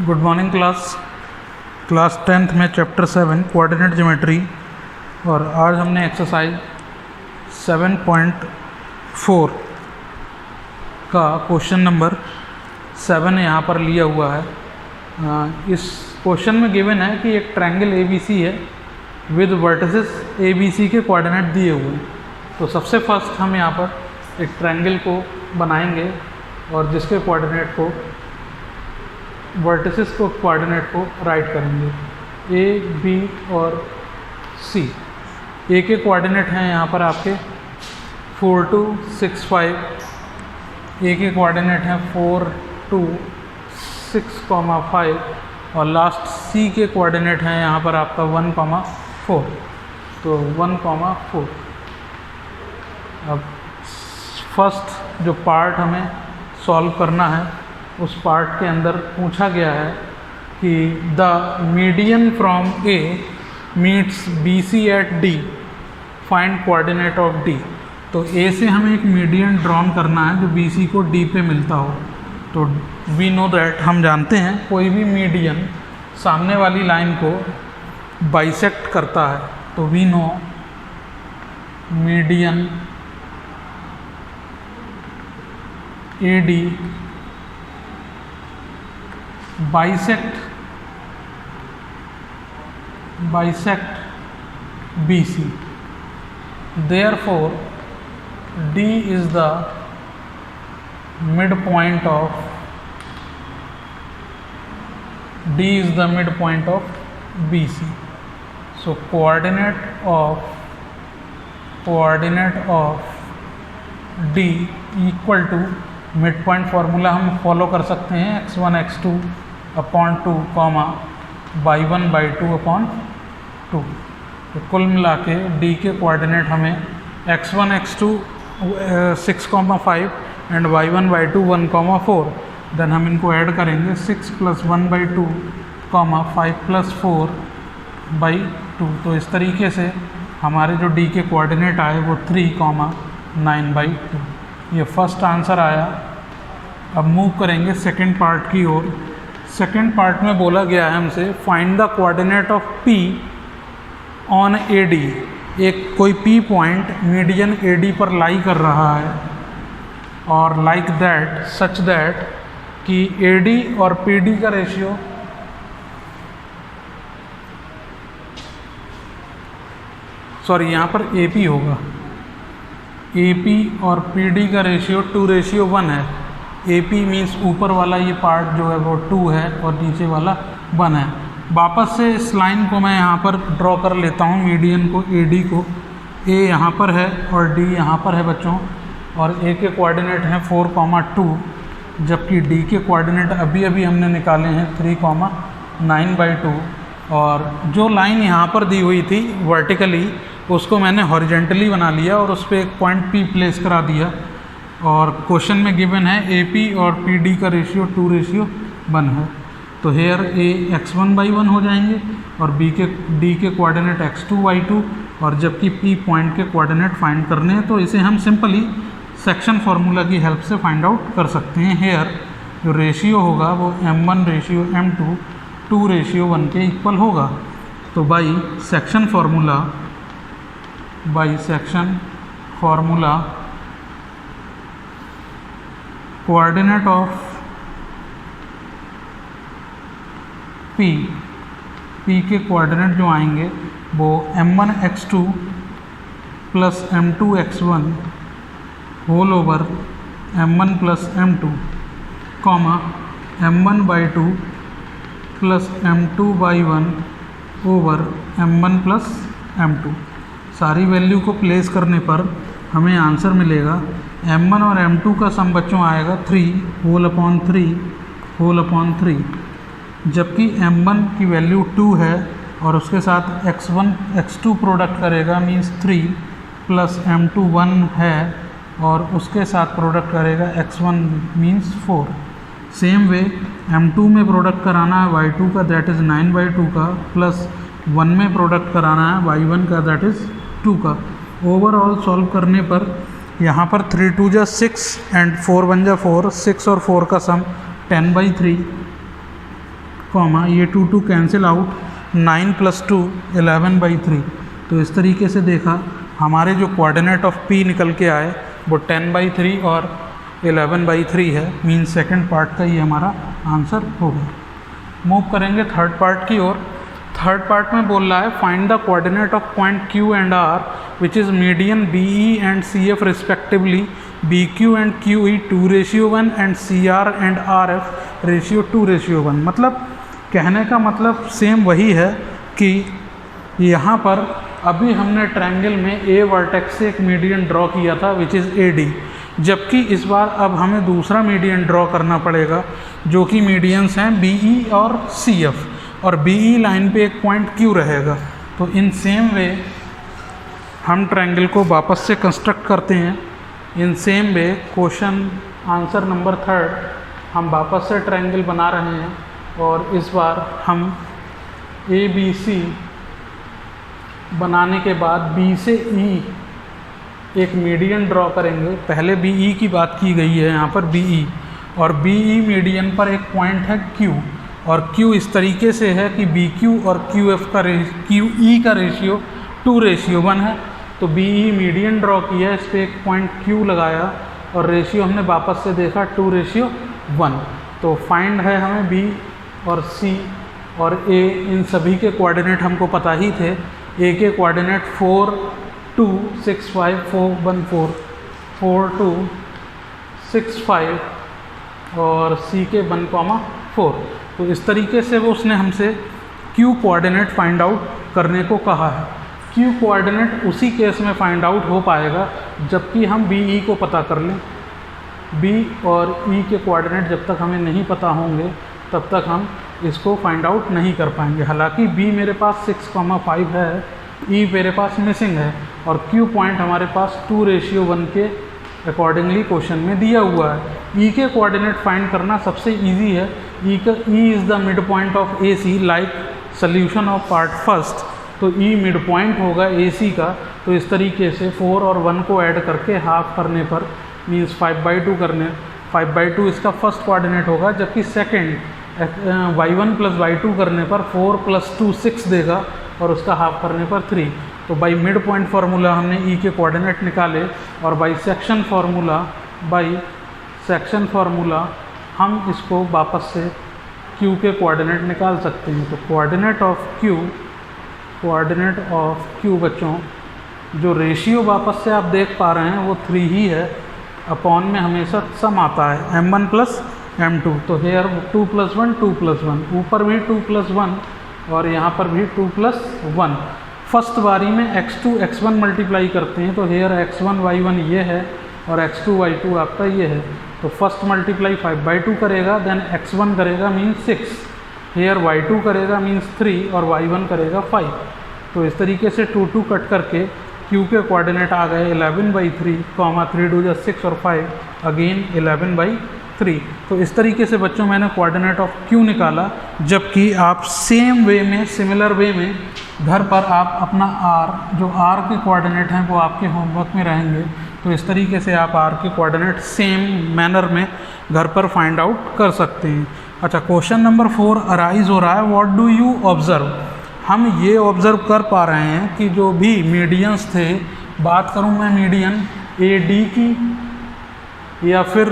Good morning class 10th में chapter 7 coordinate geometry, और आज हमने एक्सरसाइज 7.4 का क्वेश्चन नंबर 7 यहाँ पर लिया हुआ है। इस क्वेश्चन में गिवन है कि एक ट्रायंगल ABC है विद वर्टिसेस ABC के कोऑर्डिनेट दिए हुए हैं। तो सबसे फर्स्ट हम यहाँ पर एक ट्रायंगल को बनाएंगे और जिसके कोऑर्डिनेट को वर्टिसेस को कोऑर्डिनेट को राइट करेंगे A, B और C। A के कोऑर्डिनेट हैं यहाँ पर आपके 4 2 6 5, A के कोऑर्डिनेट हैं 4 2 6, 5 और लास्ट C के कोऑर्डिनेट हैं यहाँ पर आपका 1, 4। तो 1, 4। अब फर्स्ट जो पार्ट हमें सॉल्व करना है उस पार्ट के अंदर पूछा गया है कि the median from A meets BC at D, find coordinate of D। तो A से हमें एक मीडियन ड्रॉन करना है जो BC को D पे मिलता हो। तो वी नो दैट, हम जानते हैं कोई भी मीडियन सामने वाली लाइन को बाइसेक्ट करता है। तो we know median AD bisect BC. Therefore, D is the midpoint of BC. So coordinate of D equal to mid point formula हम फॉलो कर सकते हैं x1 x2 upon 2 comma y1/2 upon 2। तो कुल मिला के D के कोऑर्डिनेट हमें x1 x2 6, 5 and y1/2 1, 4। Then हम इनको ऐड करेंगे 6 + 1/2 कॉमा 5 + 4/2। तो इस तरीके से हमारे जो D के कोऑर्डिनेट आए वो 3, 9/2। ये फर्स्ट आंसर आया। अब मूव करेंगे सेकंड पार्ट की ओर। सेकंड पार्ट में बोला गया है हमसे find the coordinate of P on AD। एक कोई P पॉइंट मीडियन AD पर लाई कर रहा है और लाइक दैट सच दैट कि AD और PD का रेशियो यहाँ पर AP होगा। AP और PD का रेशियो 2:1 है। AP मीन्स ऊपर वाला ये पार्ट जो है वो 2 है और नीचे वाला 1 है। वापस से इस लाइन को मैं यहाँ पर ड्रॉ कर लेता हूँ, मीडियन को AD को। A यहाँ पर है और D यहाँ पर है बच्चों, और A के कोऑर्डिनेट हैं 4, 2, जबकि D के कोऑर्डिनेट अभी हमने निकाले हैं 3, 9/2। और जो लाइन यहाँ पर दी हुई थी वर्टिकली उसको मैंने हॉरिजेंटली बना लिया और उस पर एक पॉइंट P प्लेस करा दिया। और क्वेश्चन में गिवन है AP और PD का रेशियो 2:1 है। तो हेयर A x1/1 हो जाएंगे और D के कोऑर्डिनेट x2/2, और जबकि P पॉइंट के कोऑर्डिनेट फाइंड करने हैं तो इसे हम सिंपली सेक्शन फार्मूला की हेल्प से फाइंड आउट कर सकते हैं। हेयर जो रेशियो होगा वो m1:m2 2:1 के इक्वल होगा। तो by section formula coordinate of P के कोऑर्डिनेट जो आएंगे वो m1 x2 + m2 x1 whole over m1 + m2 comma m1/2 + m2/1 over m1 + m2। सारी वैल्यू को प्लेस करने पर हमें आंसर मिलेगा m1 और m2 का सम बच्चों आएगा 3/3, जबकि m1 की वैल्यू 2 है और उसके साथ x1 x2 प्रोडक्ट करेगा मीन्स 3 + m2 1 है और उसके साथ प्रोडक्ट करेगा x1 means 4। Same way m2 में प्रोडक्ट कराना है y2 का दैट इज़ 9/2 का, प्लस 1 में प्रोडक्ट कराना है y1 का दैट इज़ 2 का। ओवरऑल सॉल्व करने पर यहाँ पर 3 2 जा 6 एंड 4 1 जा 4, 6 और 4 का सम 10/3 कॉमा ये 2 कैंसिल आउट, 9 + 2 11/3। तो इस तरीके से देखा हमारे जो कोऑर्डिनेट ऑफ P निकल के आए वो 10/3 और 11/3 है। मीन सेकंड पार्ट का ये हमारा आंसर होगा। मूव करेंगे थर्ड पार्ट की ओर। थर्ड पार्ट में बोल रहा है find the coordinate of point Q and R which is median BE and CF respectively, BQ and QE 2:1 and CR and RF ratio 2:1। मतलब कहने का मतलब सेम वही है कि यहाँ पर अभी हमने ट्रायंगल में A वर्टेक्स से एक मीडियन ड्रॉ किया था विच इज़ AD, जबकि इस बार अब हमें दूसरा मीडियन ड्रॉ करना पड़ेगा जो कि मीडियंस हैं BE और CF, और BE लाइन पे एक पॉइंट Q रहेगा। तो इन सेम वे हम ट्रायंगल को वापस से कंस्ट्रक्ट करते हैं। In same way question answer number 3 हम वापस से ट्रायंगल बना रहे हैं, और इस बार हम ABC बनाने के बाद B से E एक मीडियन ड्रॉ करेंगे। पहले BE की बात की गई है यहाँ पर BE, और BE मीडियन पर एक पॉइंट है Q, और Q इस तरीके से है कि BQ और QE का रेशियो 2:1 है। तो BE मीडियन ड्रॉ किया, इस पर एक पॉइंट Q लगाया और रेशियो हमने वापस से देखा 2:1। तो फाइंड है हमें B और C और A, इन सभी के कोऑर्डिनेट हमको पता ही थे। A के कोऑर्डिनेट 4 2 6 5 4 1 4 4 2 6 5 और C के 1,4। तो इस तरीके से वो उसने हमसे Q कोऑर्डिनेट फाइंड आउट करने को कहा है। Q कोऑर्डिनेट उसी केस में फाइंड आउट हो पाएगा जबकि हम BE को पता कर लें। B और E के कोऑर्डिनेट जब तक हमें नहीं पता होंगे तब तक हम इसको फाइंड आउट नहीं कर पाएंगे। हालांकि B मेरे पास 6,5 है, E मेरे पास मिसिंग है, और Q पॉइंट हमारे पास 2:1 के अकॉर्डिंगली क्वेश्चन में दिया हुआ है। E के कोऑर्डिनेट फाइंड करना सबसे इजी है। E is the mid point of AC like solution of part first. तो E मिड पॉइंट होगा AC का। तो इस तरीके से 4 और 1 को ऐड करके हाफ करने पर मीन्स 5/2 करने, 5/2 इसका फर्स्ट कोऑर्डिनेट होगा, जबकि सेकेंड y1 + y2 करने पर 4 + 2 6 देगा, और उसका हाफ करने पर 3। तो बाई मिड पॉइंट फार्मूला हमने E के कोऑर्डिनेट निकाले, और बाई सेक्शन फार्मूला हम इसको वापस से Q के कोऑर्डिनेट निकाल सकते हैं। तो कोऑर्डिनेट ऑफ Q बच्चों, जो रेशियो वापस से आप देख पा रहे हैं वो 3 ही है। अपॉन में हमेशा सम आता है m1 + m2। तो हेयर 2 + 1 2 + 1, ऊपर भी 2 + 1 और यहाँ पर भी 2 + 1। फर्स्ट बारी में x2 x1 मल्टीप्लाई करते हैं, तो हेयर x1 y1 ये है और x2 y2 आपका ये है। तो फर्स्ट मल्टीप्लाई 5/2 करेगा, देन x1 करेगा मीन्स 6, हेयर y2 करेगा मीन्स 3 और y1 करेगा 5। तो इस तरीके से 2 2 कट करके Q के कोऑर्डिनेट आ गए 11/3, 3 2 6 और 5 अगेन 11/3। तो इस तरीके से बच्चों मैंने कोऑर्डिनेट ऑफ Q निकाला, जबकि आप सेम वे में, सिमिलर वे में घर पर आप अपना R, जो R के कोऑर्डिनेट हैं वो आपके होमवर्क में रहेंगे। तो इस तरीके से आप R के कोऑर्डिनेट सेम मैनर में घर पर फाइंड आउट कर सकते हैं। अच्छा, क्वेश्चन नंबर 4 अराइज हो रहा है, व्हाट डू यू ऑब्जर्व। हम ये ऑब्ज़र्व कर पा रहे हैं कि जो भी मीडियंस थे, बात करूं मैं मीडियन AD की या फिर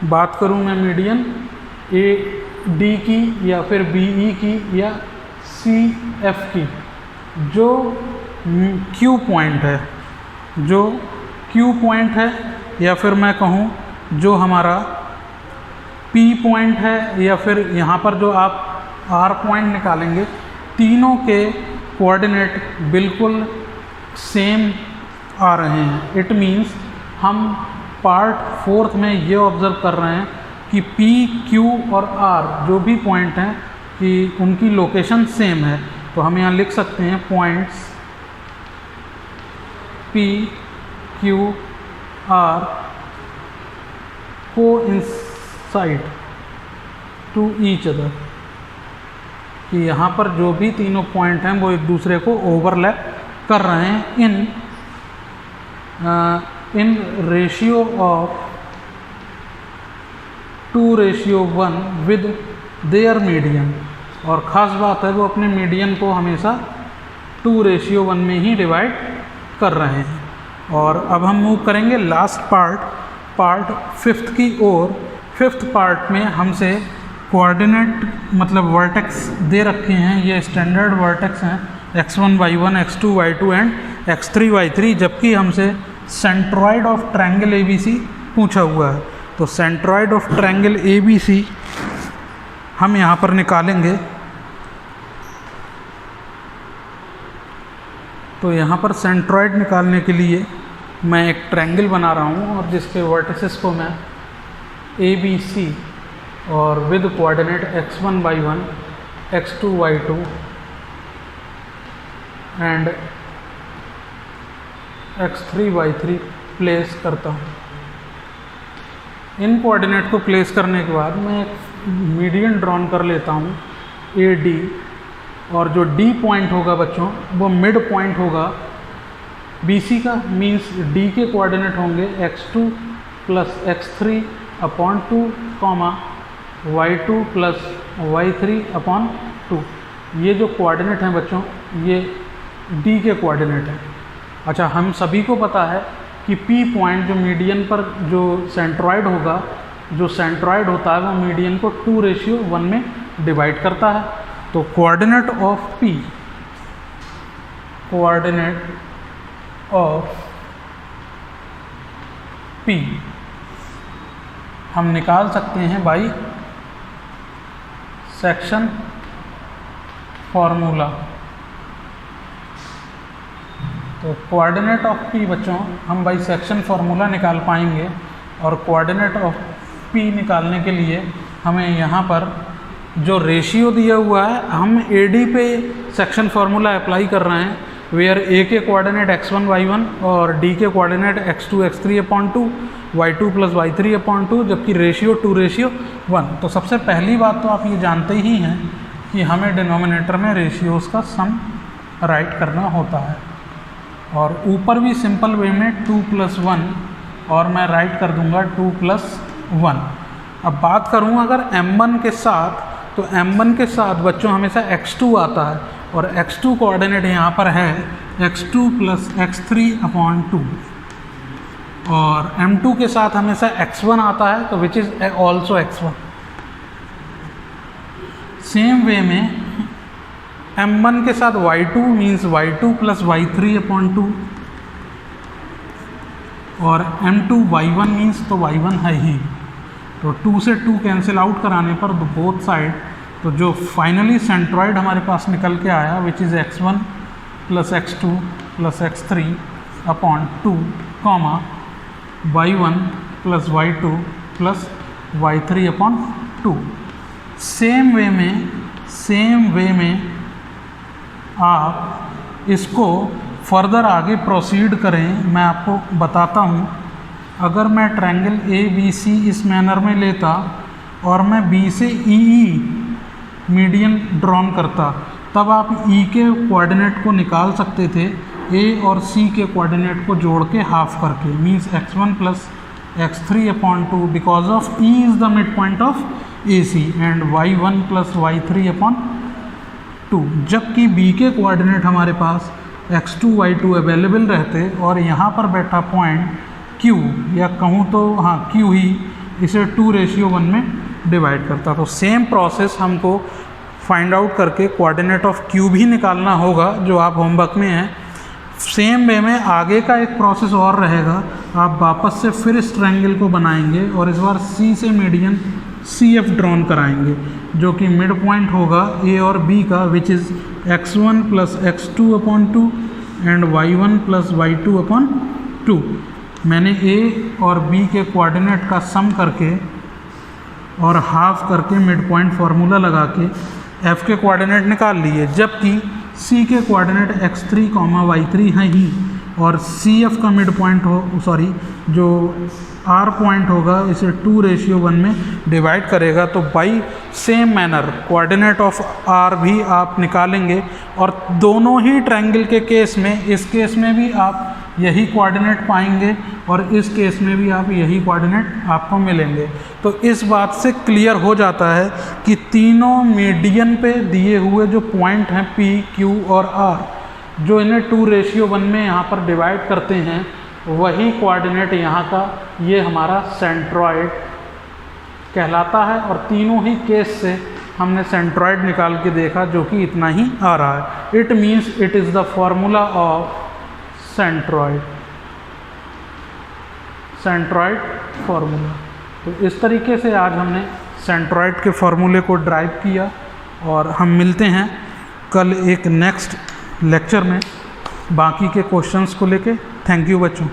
बात करूं मैं मीडियन AD की या फिर BE की या CF की, जो Q पॉइंट है, जो Q पॉइंट है, या फिर मैं कहूं जो हमारा P पॉइंट है, या फिर यहाँ पर जो आप R पॉइंट निकालेंगे, तीनों के कोऑर्डिनेट बिल्कुल सेम आ रहे हैं। इट मीन्स हम पार्ट 4 में ये ऑब्ज़र्व कर रहे हैं कि P, Q और R जो भी पॉइंट हैं कि उनकी लोकेशन सेम है। तो हम यहाँ लिख सकते हैं points P, Q, R coincide to each other, कि यहाँ पर जो भी तीनों पॉइंट हैं वो एक दूसरे को ओवरलैप कर रहे हैं in ratio of 2:1 with their median, और ख़ास बात है वो अपने मीडियन को हमेशा 2:1 में ही डिवाइड कर रहे हैं। और अब हम मूव करेंगे लास्ट पार्ट 5th की ओर। 5th पार्ट में हमसे कोऑर्डिनेट मतलब वर्टेक्स दे रखे हैं, ये स्टैंडर्ड वर्टेक्स हैं x1 y1 x2 y2 and x3 y3, जबकि हमसे सेंट्रॉइड ऑफ ट्रायंगल ABC पूछा हुआ है। तो सेंट्रॉइड ऑफ ट्रायंगल ABC हम यहाँ पर निकालेंगे। तो यहाँ पर सेंट्रॉइड निकालने के लिए मैं एक ट्रायंगल बना रहा हूँ और जिसके वर्टिसेस को मैं ABC और with coordinate x1 y1 x2 y2 and x3 y3 place करता हूँ। इन कोऑर्डिनेट को प्लेस करने के बाद मैं एक मीडियन ड्रॉन कर लेता हूँ AD, और जो D पॉइंट होगा बच्चों वो मिड पॉइंट होगा BC का, मीन्स D के कोऑर्डिनेट होंगे x2 plus x3 upon 2 comma y2 plus y3 upon 2। ये जो कोऑर्डिनेट हैं बच्चों ये D के कोऑर्डिनेट हैं। अच्छा, हम सभी को पता है कि P पॉइंट जो मीडियन पर जो सेंट्रॉइड होगा, जो सेंट्रॉइड होता है वो मीडियन को 2:1 में डिवाइड करता है। तो coordinate of P, coordinate of P हम निकाल सकते हैं बाई सेक्शन फॉर्मूला। तो कोऑर्डिनेट ऑफ P बच्चों हम बाई सेक्शन फॉर्मूला निकाल पाएंगे, और कोऑर्डिनेट ऑफ P निकालने के लिए हमें यहाँ पर जो रेशियो दिया हुआ है हम AD पे सेक्शन फार्मूला अप्लाई कर रहे हैं, वेयर A के कोऑर्डिनेट x1 y1 और D के coordinate x2 x3 upon 2 y2 plus y3 upon 2, जबकि रेशियो 2:1। तो सबसे पहली बात तो आप ये जानते ही हैं कि हमें डिनोमिनेटर में रेशियोज़ का सम राइट करना होता है, और ऊपर भी सिंपल वे में 2+1 और मैं राइट कर दूंगा 2+1। अब बात करूं अगर m1 के साथ, तो m1 के साथ बच्चों हमेशा x2 आता है, और x2 कोऑर्डिनेट यहाँ पर है x2 प्लस x3 अपॉन 2, और m2 के साथ हमेशा x1 आता है, तो which is also x1। Same way में m1 के साथ y2 means y2 plus y3 upon 2, और m2 y1 मीन्स तो y1 है ही, तो 2 से 2 कैंसिल आउट कराने पर बोथ साइड, तो जो फाइनली सेंट्रॉइड हमारे पास निकल के आया which is x1 plus x2 plus x3 upon 2 comma y1 plus y2 plus y3 upon 2। Same way में आप इसको फर्दर आगे प्रोसीड करें। मैं आपको बताता हूँ, अगर मैं ट्रायंगल ABC इस मैनर में लेता और मैं B से EE मीडियन ड्रॉन करता, तब आप E के कोऑर्डिनेट को निकाल सकते थे A और C के कोऑर्डिनेट को जोड़ के हाफ करके, means x1 plus x3 upon 2 because of E is the mid point of AC and y1 plus y3 upon 2। जबकि B के कोऑर्डिनेट हमारे पास x2 y2 अवेलेबल रहते, और यहाँ पर बैठा पॉइंट Q, या कहूँ तो हाँ Q ही इसे 2:1 में डिवाइड करता। तो सेम प्रोसेस हमको फाइंड आउट करके कोऑर्डिनेट ऑफ Q भी निकालना होगा, जो आप होमवर्क में है। सेम वे में आगे का एक प्रोसेस और रहेगा, आप वापस से फिर इस ट्रायंगल को बनाएंगे और इस बार C से मीडियन CF ड्रॉन कराएंगे, जो कि मिड पॉइंट होगा A और B का, which is x1 plus x2 upon 2 and y1 plus y2 upon 2। मैंने A और B के कोऑर्डिनेट का सम करके और हाफ करके मिड पॉइंट फार्मूला लगा के F के कोऑर्डिनेट निकाल लिए, जबकि C के कोऑर्डिनेट x3 y3 हैं ही, और CF का मिड पॉइंट जो R पॉइंट होगा इसे 2:1 में डिवाइड करेगा। तो by same manner coordinate of R भी आप निकालेंगे, और दोनों ही ट्रायंगल के केस में, इस केस में भी आप यही कोऑर्डिनेट पाएंगे और इस केस में भी आप यही कोऑर्डिनेट आपको मिलेंगे। तो इस बात से क्लियर हो जाता है कि तीनों मीडियन पे दिए हुए जो पॉइंट हैं P, Q और R, जो इन्हें 2:1 में यहाँ पर डिवाइड करते हैं, वही कोऑर्डिनेट यहाँ का ये हमारा सेंट्रॉइड कहलाता है। और तीनों ही केस से हमने सेंट्रॉइड निकाल के देखा जो कि इतना ही आ रहा है। It means it is the formula of centroid formula. तो इस तरीके से आज हमने सेंट्रॉइड के फॉर्मूले को ड्राइव किया और हम मिलते हैं कल एक नेक्स्ट लेक्चर में बाकी के क्वेश्चंस को लेके। थैंक यू बच्चों।